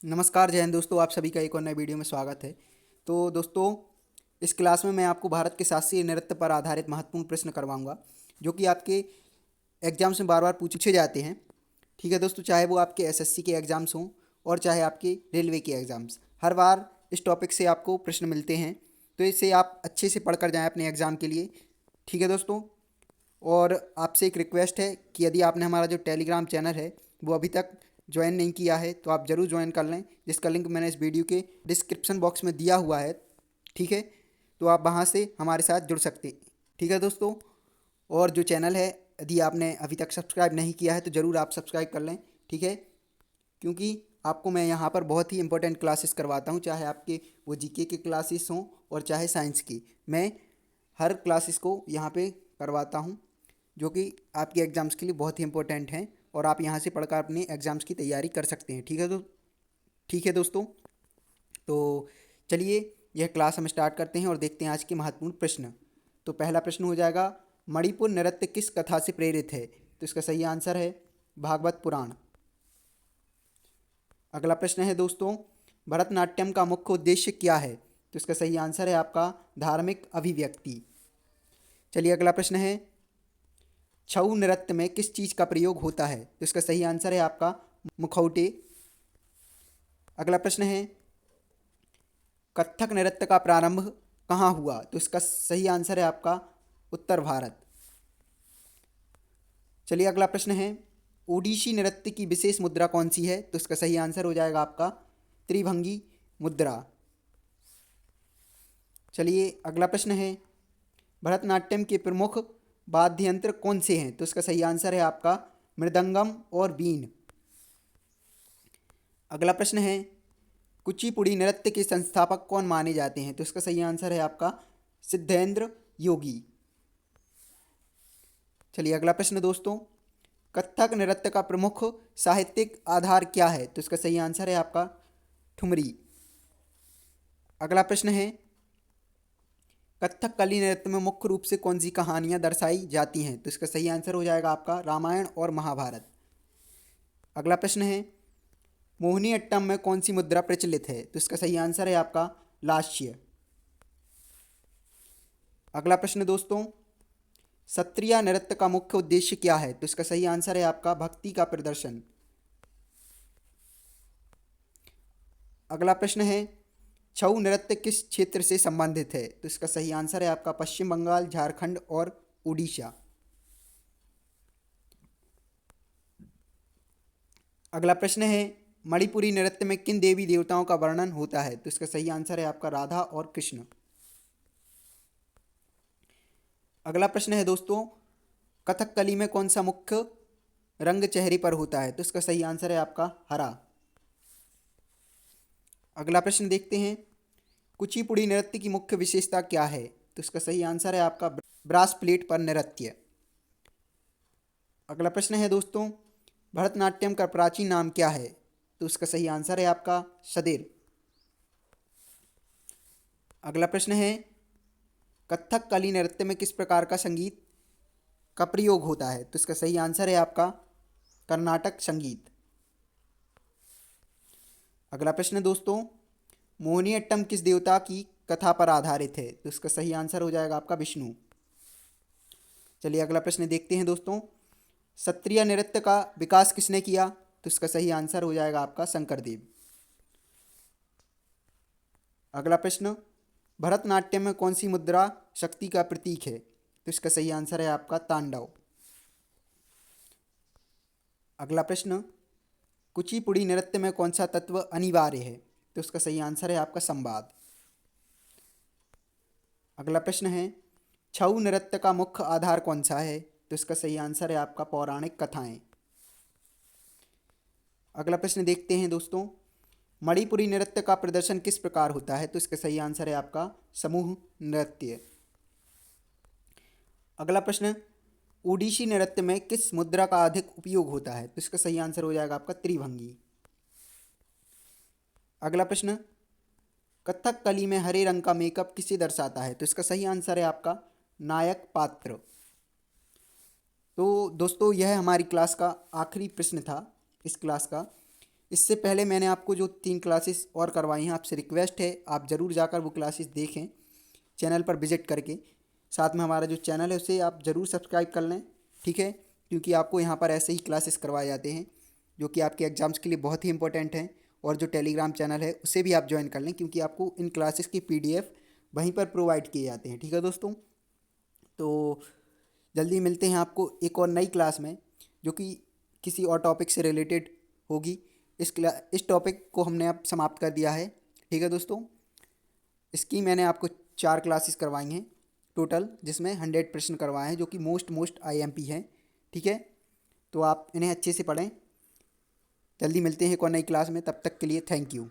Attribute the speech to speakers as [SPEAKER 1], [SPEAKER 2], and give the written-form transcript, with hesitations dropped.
[SPEAKER 1] नमस्कार जय हिंद दोस्तों, आप सभी का एक और नए वीडियो में स्वागत है। तो दोस्तों, इस क्लास में मैं आपको भारत के शास्त्रीय नृत्य पर आधारित महत्वपूर्ण प्रश्न करवाऊंगा, जो कि आपके एग्जाम्स में बार बार पूछे जाते हैं। ठीक है दोस्तों, चाहे वो आपके एसएससी के एग्ज़ाम्स हों और चाहे आपके रेलवे के एग्ज़ाम्स, हर बार इस टॉपिक से आपको प्रश्न मिलते हैं। तो इसे आप अच्छे से पढ़ कर जाएँ अपने एग्ज़ाम के लिए। ठीक है दोस्तों, और आपसे एक रिक्वेस्ट है कि यदि आपने हमारा जो टेलीग्राम चैनल है वो अभी तक ज्वाइन नहीं किया है तो आप ज़रूर ज्वाइन कर लें, जिसका लिंक मैंने इस वीडियो के डिस्क्रिप्शन बॉक्स में दिया हुआ है। ठीक है, तो आप वहाँ से हमारे साथ जुड़ सकते। ठीक है दोस्तों, और जो चैनल है, यदि आपने अभी तक सब्सक्राइब नहीं किया है तो ज़रूर आप सब्सक्राइब कर लें। ठीक है, क्योंकि आपको मैं यहाँ पर बहुत ही इंपॉर्टेंट क्लासेस करवाता हूँ, चाहे आपके वो जीके के क्लासेस हों और चाहे साइंस की। मैं हर क्लासेस को यहाँ पे करवाता हूँ, जो कि आपके एग्ज़ाम्स के लिए बहुत ही इंपॉर्टेंट हैं और आप यहाँ से पढ़कर अपने एग्ज़ाम्स की तैयारी कर सकते हैं। ठीक है दोस्तों, तो चलिए यह क्लास हम स्टार्ट करते हैं और देखते हैं आज के महत्वपूर्ण प्रश्न। तो पहला प्रश्न हो जाएगा, मणिपुर नृत्य किस कथा से प्रेरित है? तो इसका सही आंसर है भागवत पुराण। अगला प्रश्न है दोस्तों, भरतनाट्यम का मुख्य उद्देश्य क्या है? तो इसका सही आंसर है आपका धार्मिक अभिव्यक्ति। चलिए अगला प्रश्न है, छऊ नृत्य में किस चीज़ का प्रयोग होता है? तो इसका सही आंसर है आपका मुखौटे। अगला प्रश्न है, कथक नृत्य का प्रारंभ कहाँ हुआ? तो इसका सही आंसर है आपका उत्तर भारत। चलिए अगला प्रश्न है, ओडिशी नृत्य की विशेष मुद्रा कौन सी है? तो इसका सही आंसर हो जाएगा आपका त्रिभंगी मुद्रा। चलिए अगला प्रश्न है, भरतनाट्यम के प्रमुख वाद्य यंत्र कौन से हैं? तो इसका सही आंसर है आपका मृदंगम और बीन। अगला प्रश्न है, कुचिपुड़ी नृत्य के संस्थापक कौन माने जाते हैं? तो इसका सही आंसर है आपका सिद्धेंद्र योगी। चलिए अगला प्रश्न दोस्तों, कथक नृत्य का प्रमुख साहित्यिक आधार क्या है? तो इसका सही आंसर है आपका ठुमरी। अगला प्रश्न है, कथकली नृत्य में मुख्य रूप से कौन सी कहानियां दर्शाई जाती हैं? तो इसका सही आंसर हो जाएगा आपका रामायण और महाभारत। अगला प्रश्न है, मोहिनी अट्टम में कौन सी मुद्रा प्रचलित है? तो इसका सही आंसर है आपका लास्य। अगला प्रश्न दोस्तों, सत्रिया नृत्य का मुख्य उद्देश्य क्या है? तो इसका सही आंसर है आपका भक्ति का प्रदर्शन। अगला प्रश्न है, छऊ नृत्य किस क्षेत्र से संबंधित है? तो इसका सही आंसर है आपका पश्चिम बंगाल, झारखंड और उड़ीसा। अगला प्रश्न है, मणिपुरी नृत्य में किन देवी देवताओं का वर्णन होता है? तो इसका सही आंसर है आपका राधा और कृष्ण। अगला प्रश्न है दोस्तों, कथकली में कौन सा मुख्य रंग चेहरे पर होता है? तो इसका सही आंसर है आपका हरा। अगला प्रश्न देखते हैं, कुचिपुड़ी नृत्य की मुख्य विशेषता क्या है? तो इसका सही आंसर है आपका ब्रास प्लेट पर नृत्य। अगला प्रश्न है दोस्तों, भरतनाट्यम का प्राचीन नाम क्या है? तो इसका सही आंसर है आपका सदेर। अगला प्रश्न है, कथकली नृत्य में किस प्रकार का संगीत का प्रयोग होता है? तो इसका सही आंसर है आपका कर्नाटक संगीत। अगला प्रश्न दोस्तों, मोहिनीअट्टम किस देवता की कथा पर आधारित है? तो इसका सही आंसर हो जाएगा आपका विष्णु। चलिए अगला प्रश्न देखते हैं दोस्तों, सत्रिया नृत्य का विकास किसने किया? तो इसका सही आंसर हो जाएगा आपका शंकरदेव। अगला प्रश्न, भरतनाट्यम में कौन सी मुद्रा शक्ति का प्रतीक है? तो इसका सही आंसर है आपका तांडव। अगला प्रश्न, कुचिपुड़ी नृत्य में कौन सा तत्व अनिवार्य है? तो इसका सही आंसर है आपका संवाद। अगला प्रश्न है, छऊ नृत्य का मुख्य आधार कौन सा है? तो इसका सही आंसर है आपका पौराणिक कथाएं। अगला प्रश्न देखते हैं दोस्तों, मणिपुरी नृत्य का प्रदर्शन किस प्रकार होता है? तो इसका सही आंसर है आपका समूह नृत्य। अगला प्रश्न, ओडिशी नृत्य में किस मुद्रा का अधिक उपयोग होता है? तो इसका सही आंसर हो जाएगा आपका त्रिभंगी। अगला प्रश्न, कथकली में हरे रंग का मेकअप किसे दर्शाता है? तो इसका सही आंसर है आपका नायक पात्र। तो दोस्तों, यह हमारी क्लास का आखिरी प्रश्न था इस क्लास का। इससे पहले मैंने आपको जो 3 क्लासेस और करवाई हैं, आपसे रिक्वेस्ट है आप ज़रूर जाकर वो क्लासेस देखें चैनल पर विजिट करके। साथ में हमारा जो चैनल है उसे आप ज़रूर सब्सक्राइब कर लें, ठीक है, क्योंकि आपको यहाँ पर ऐसे ही क्लासेस करवाए जाते हैं जो कि आपके एग्ज़ाम्स के लिए बहुत ही इंपॉर्टेंट हैं। और जो टेलीग्राम चैनल है उसे भी आप ज्वाइन कर लें, क्योंकि आपको इन क्लासेस की PDF वहीं पर प्रोवाइड किए जाते हैं, ठीक है दोस्तों। तो जल्दी मिलते हैं आपको एक और नई क्लास में, जो कि किसी और टॉपिक से रिलेटेड होगी। इस टॉपिक को हमने अब समाप्त कर दिया है, ठीक है दोस्तों। इसकी मैंने आपको 4 क्लासेस करवाई हैं टोटल, जिसमें 100 प्रश्न करवाए हैं जो कि मोस्ट IMP हैं, ठीक है। तो आप इन्हें अच्छे से पढ़ें। जल्दी मिलते हैं एक और नई क्लास में, तब तक के लिए थैंक यू।